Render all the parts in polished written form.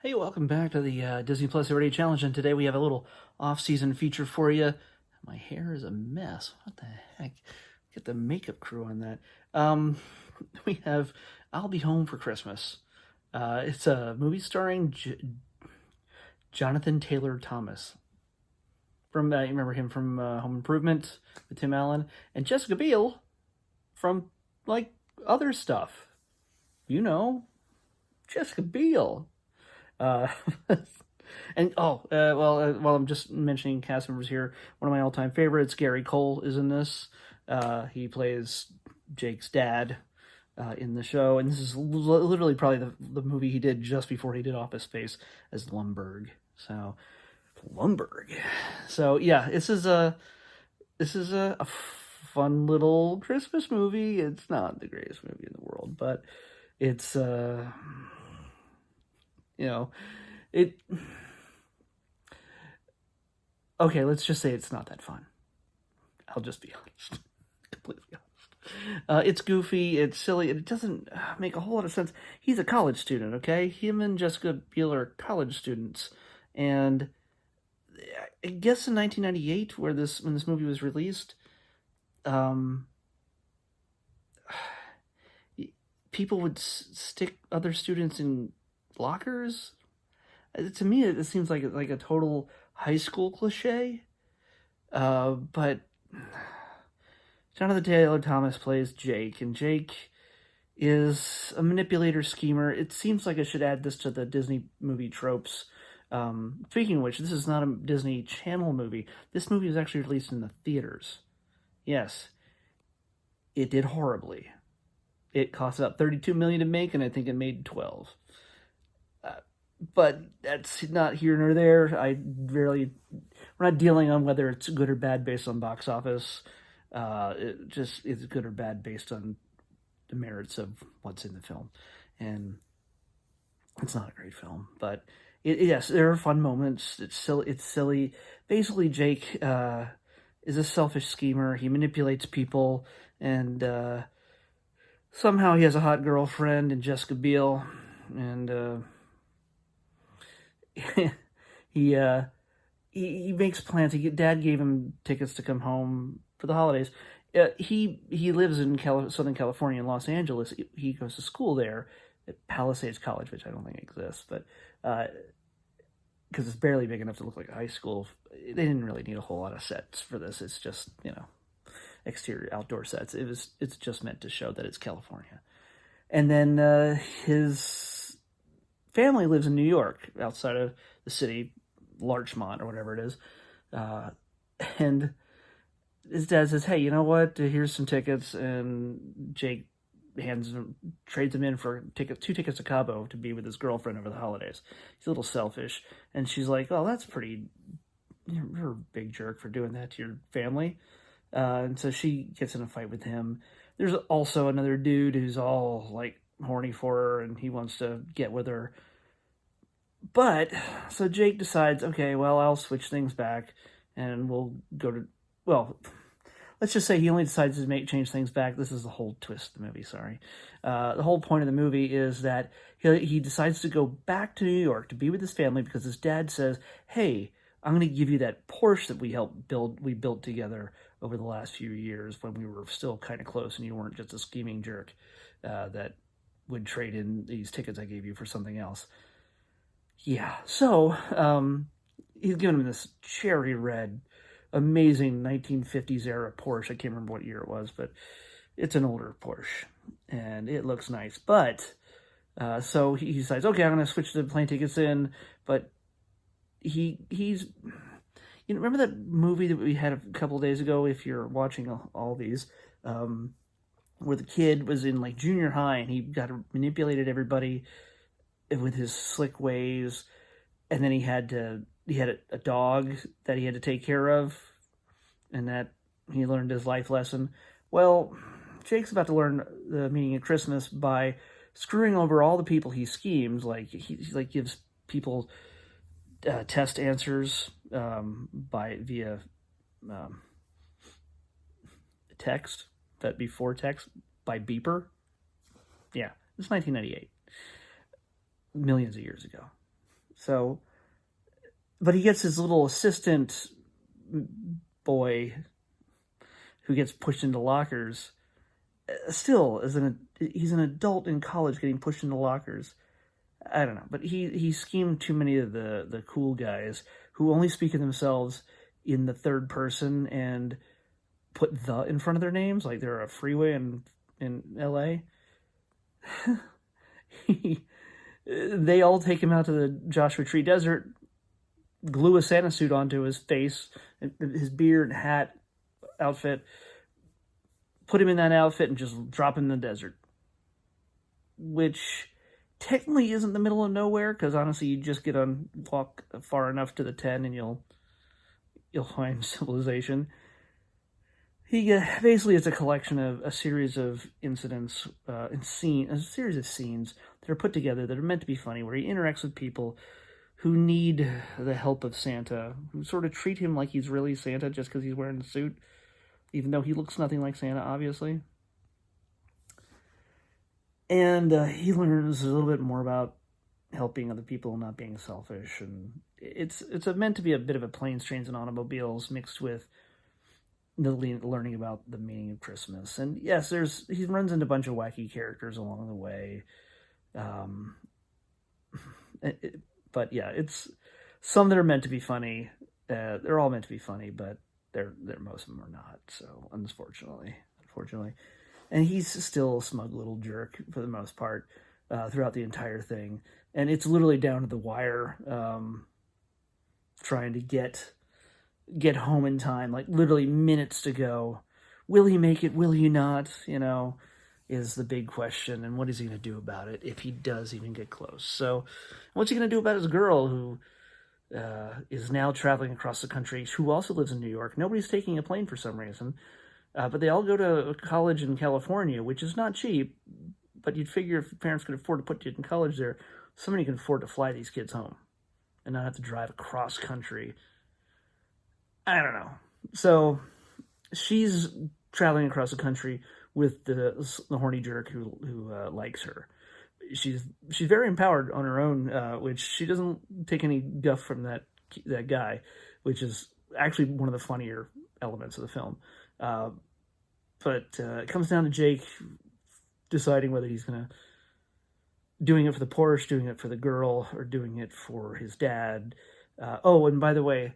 Hey, welcome back to the Disney Plus Everyday Challenge, and today we have a little off-season feature for you. My hair is a mess. What the heck? Get the makeup crew on that. We have I'll Be Home for Christmas. It's a movie starring Jonathan Taylor Thomas. From you remember him from Home Improvement with Tim Allen, and Jessica Biel from like other stuff. You know, Jessica Biel. Uh, and while I'm just mentioning cast members here, one of my all-time favorites, Gary Cole, is in this. He plays Jake's dad in the show, and this is literally probably the movie he did just before he did Office Space as Lumbergh. So, Lumbergh. So yeah, this is a fun little Christmas movie. It's not the greatest movie in the world, but it's you know, it. Okay, let's just say it's not that fun. I'll just be honest, completely honest. It's goofy, it's silly, it doesn't make a whole lot of sense. He's a college student, okay? Him and Jessica Biel are college students, and I guess in 1998, when this movie was released, um, people would stick other students in lockers. To me, it seems like a total high school cliche. But Jonathan Taylor Thomas plays Jake, and Jake is a manipulator schemer. It seems like I should add this to the Disney movie tropes. Speaking of which, this is not a Disney Channel movie. This movie was actually released in the theaters. Yes, it did horribly. It cost about $32 million to make, and I think it made 12. But that's not here nor there. We're not dealing on whether it's good or bad based on box office. It just is good or bad based on the merits of what's in the film, and it's not a great film. But yes, there are fun moments. It's silly. It's silly. Basically, Jake is a selfish schemer. He manipulates people, and somehow he has a hot girlfriend in Jessica Biel, and he he makes plans. Dad gave him tickets to come home for the holidays. He lives in Southern California in Los Angeles. He goes to school there at Palisades College, which I don't think exists, but because it's barely big enough to look like a high school, they didn't really need a whole lot of sets for this. It's just exterior outdoor sets. It's just meant to show that it's California, and then his family lives in New York, outside of the city, Larchmont or whatever it is, and his dad says, "Hey, you know what? Here's some tickets," and Jake trades him in for two tickets to Cabo to be with his girlfriend over the holidays. He's a little selfish, and she's like, "Oh, that's pretty. You're a big jerk for doing that to your family," and so she gets in a fight with him. There's also another dude who's all like horny for her, and he wants to get with her. But so Jake decides, okay, well, I'll switch things back, and we'll go to, well, let's just say he only decides to change things back. This is the whole twist of the movie, sorry. The whole point of the movie is that he decides to go back to New York to be with his family because his dad says, hey, I'm going to give you that Porsche that we built together over the last few years when we were still kind of close and you weren't just a scheming jerk that would trade in these tickets I gave you for something else. Yeah, so he's giving him this cherry red, amazing 1950s era Porsche. I can't remember what year it was, but it's an older Porsche, and it looks nice. But so he decides, okay, I'm going to switch the plane tickets in, but he's remember that movie that we had a couple days ago, if you're watching all these, where the kid was in like junior high and he manipulated everybody with his slick ways, and then he had a dog that he had to take care of, and that he learned his life lesson. Well, Jake's about to learn the meaning of Christmas by screwing over all the people he schemes. Like he gives people test answers via text, that before text by beeper. Yeah, it's 1998. Millions of years ago. So, but he gets his little assistant boy who gets pushed into lockers. Still, he's an adult in college getting pushed into lockers. I don't know, but he schemed too many of the cool guys who only speak of themselves in the third person and put "the" in front of their names, like they're a freeway in L.A. They all take him out to the Joshua Tree Desert, glue a Santa suit onto his face, his beard, hat, outfit, put him in that outfit, and just drop him in the desert. Which technically isn't the middle of nowhere, because honestly, you just walk far enough to the 10 and you'll find civilization. Basically, it's a collection of a series of incidents, a series of scenes that are put together that are meant to be funny, where he interacts with people who need the help of Santa, who sort of treat him like he's really Santa just because he's wearing a suit, even though he looks nothing like Santa, obviously. And he learns a little bit more about helping other people and not being selfish, and it's meant to be a bit of a planes, trains, and automobiles mixed with learning about the meaning of Christmas. And yes, he runs into a bunch of wacky characters along the way. But yeah, it's some that are meant to be funny. They're all meant to be funny, but they're most of them are not. So unfortunately, and he's still a smug little jerk for the most part throughout the entire thing. And it's literally down to the wire, trying to get home in time, like literally minutes to go. Will he make it? Will he not? Is the big question. And what is he going to do about it if he does even get close? So what's he going to do about his girl who is now traveling across the country, who also lives in New York? Nobody's taking a plane for some reason. But they all go to college in California, which is not cheap. But you'd figure if parents could afford to put you in college there, somebody can afford to fly these kids home and not have to drive across country. I don't know. So she's traveling across the country with the horny jerk who likes her. She's very empowered on her own, which she doesn't take any guff from that guy, which is actually one of the funnier elements of the film. But it comes down to Jake deciding whether he's doing it for the Porsche, doing it for the girl, or doing it for his dad. And by the way,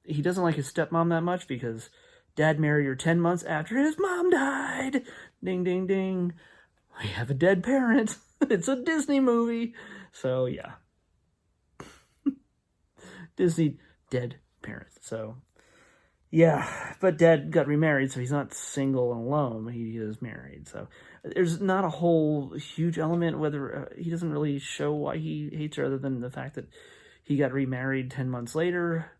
he doesn't like his stepmom that much because dad married her 10 months after his mom died. Ding, ding, ding. We have a dead parent. It's a Disney movie. So, yeah. Disney dead parent. So, yeah. But dad got remarried, so he's not single and alone. He is married. So, there's not a whole huge element whether he doesn't really show why he hates her other than the fact that he got remarried 10 months later.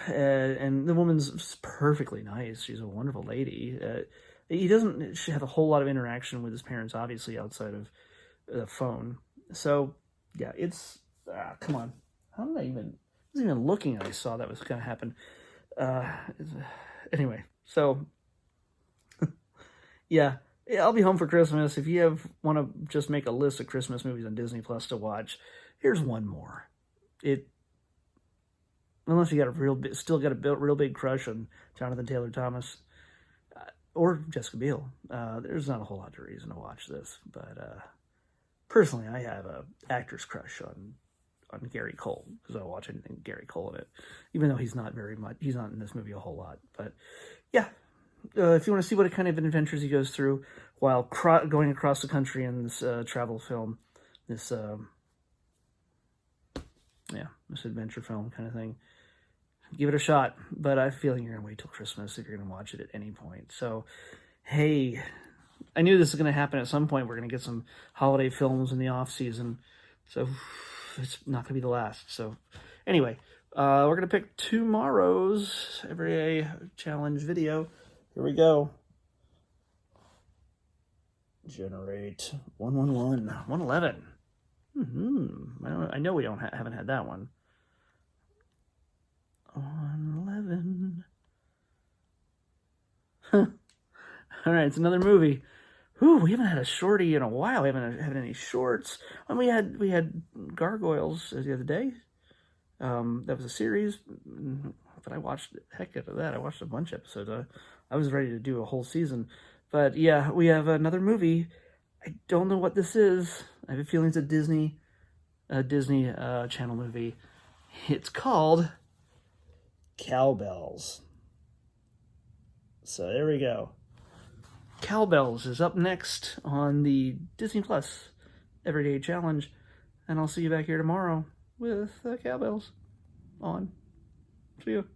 And the woman's perfectly nice. She's a wonderful lady. He doesn't have a whole lot of interaction with his parents, obviously, outside of the phone. So, yeah, it's... come on. How did I wasn't even looking and I saw that was going to happen. Anyway, so... yeah, I'll be home for Christmas. If you want to just make a list of Christmas movies on Disney Plus to watch, here's one more. Unless you got a real big crush on Jonathan Taylor Thomas or Jessica Biel, there's not a whole lot of reason to watch this. But personally, I have a actor's crush on Gary Cole because I'll watch anything with Gary Cole in it, even though he's not in this movie a whole lot. But yeah, if you want to see what kind of adventures he goes through while going across the country in this travel film, this adventure film kind of thing, give it a shot. But I have a feeling you're going to wait till Christmas if you're going to watch it at any point. So, hey, I knew this was going to happen at some point. We're going to get some holiday films in the off season. So it's not going to be the last. So anyway, we're going to pick tomorrow's Everyday Challenge video. Here we go. Generate 111, 111. I know we haven't had that one. 111. All right, it's another movie. Ooh, we haven't had a shorty in a while. We haven't had any shorts. And we had Gargoyles the other day. That was a series, but I watched the heck out of that. I watched a bunch of episodes. I was ready to do a whole season. But yeah, we have another movie. I don't know what this is. I have a feeling it's a Disney Channel movie. It's called Cowbells. So there we go. Cowbells is up next on the Disney Plus Everyday Challenge. And I'll see you back here tomorrow with Cowbells on. See you.